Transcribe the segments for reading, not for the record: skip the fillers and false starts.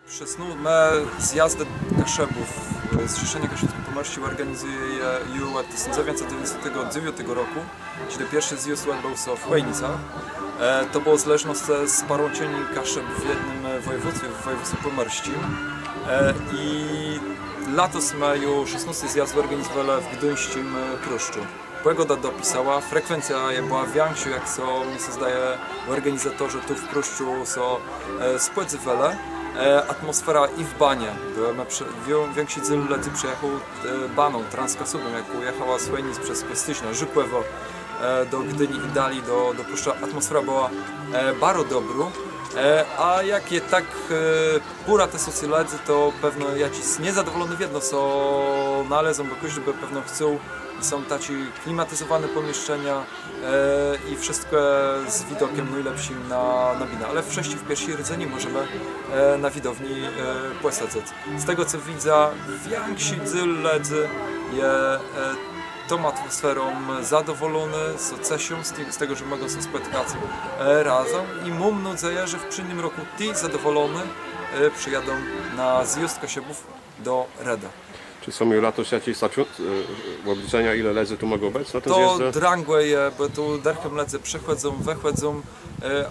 Przesnujemy zjazdy Kaszebów. Zrzeszenie Kaszebów Pomorskich organizuje je od 1999 roku, czyli pierwszy zjazd odbył się w Chojnicach. To było zależność z połączenia Kaszeb w jednym województwie, w województwie pomorskim. I latos mają 16 zjazd organizowane w Gdyńskim Pruszczu. Pogoda dopisała, frekwencja była większa, jak so, mi się zdaje, organizatorzy tu w Pruszczu są spłycywele. Atmosfera i w banie. Więksi dziel lety przyjechał baną Transkasubem, jak ujechała z Chojnic przez Kostyśno, Żykłewo do Gdyni i dalej do Pruszcza. Atmosfera była bardzo dobra. A jak je tak pura te socjoledzy, to pewno jakiś niezadowolony w jedno są nalezą, bo każdy by pewno chcą. Są taci klimatyzowane pomieszczenia i wszystko z widokiem najlepszym na binę. Ale wcześniej w pierwszej rdzeni możemy na widowni posadzać. Z tego co widzę, więksi ledzy je tą atmosferą zadowolony, z cesią, z tego, że mogą się spotykać razem i mam nadzieję, że w przyszłym roku ci zadowolony przyjadą na zjazd Kaszebów do Reda. Czy są już latos jakieś obliczenia, ile ledzy tu mogą być na tym To zjeździe? drangłe je, bo tu derchem ledzy przechodzą, wychodzą,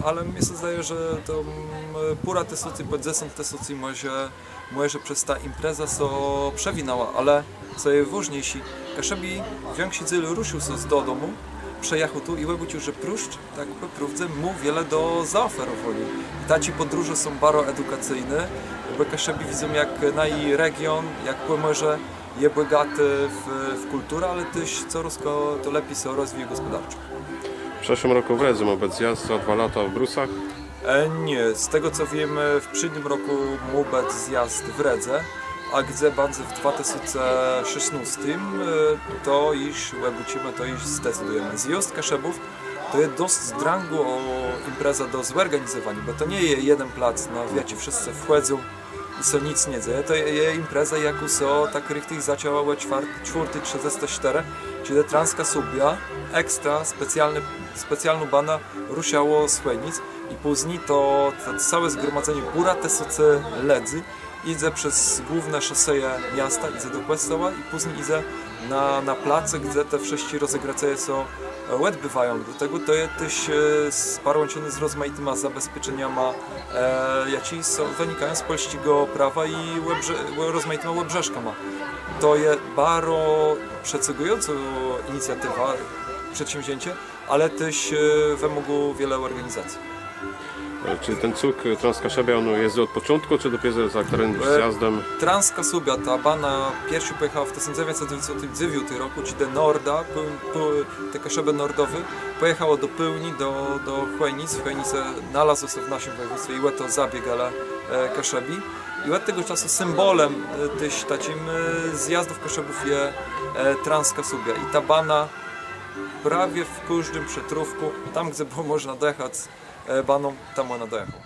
ale mi się zdaje, że to pura te sucy, pod 10 te sucy może przez ta impreza so przewinęła, ale co jest ważniejsze, Kaszebi większy dziel ruszył się do domu, przejechał tu i wybudził, że Pruszcz, tak wprawdzie, mu wiele do zaoferowali. I taci podróże są bardzo edukacyjne, bo Kaszebi widzą jak na jej region, jak Pomorze jest bogaty w kulturę, ale też coraz to lepiej się rozwija gospodarczo. W przyszłym roku w Redze ma być zjazd za 2 lata w Brusach. Nie, z tego co wiemy, w przyszłym roku ma być zjazd w Redze, a gdzie będzie w 2016, to już wybudzimy, to już zdecydujemy. Zjazd Kaszebów to jest dość zdrangu impreza do zorganizowania, bo to nie jest jeden plac, na wiecie, wszyscy wchodzą i są nic nie dzieje. To jest impreza, jaką są tak richtig zaczęła 4.34, czyli Transkasubia, ekstra, specjalną bana ruszało z Chojnic i później to całe zgromadzenie góra te soce ledzy idzie przez główne szoseje miasta, idzie do Kostoła i później idzie na place, gdzie te wszystkie rozegracje są odbywają. Do tego to jest też połączone z rozmaitymi zabezpieczeniami, jakie wynikają z polskiego prawa i rozmaitymi obrzeżkami. To jest bardzo przecegująca inicjatywa, przedsięwzięcie, ale też wymogą wiele organizacji. Czy ten cuk Transkaszebia on jest od początku, czy dopiero za którymś zjazdem? Transkasubia, ta bana pierwszy pojechała w 1999 roku, czyli do Norda, te Kaszeby Nordowy, pojechała do Pyłni, do Chojnic. W Chojnice znalazło się w naszym województwie i to zabieg, ale Kaszebi. I od tego czasu symbolem takim zjazdów Kaszebów jest Transkasubia. I ta bana prawie w każdym przetrówku, tam gdzie było można dojechać baną, tam ona dojechała.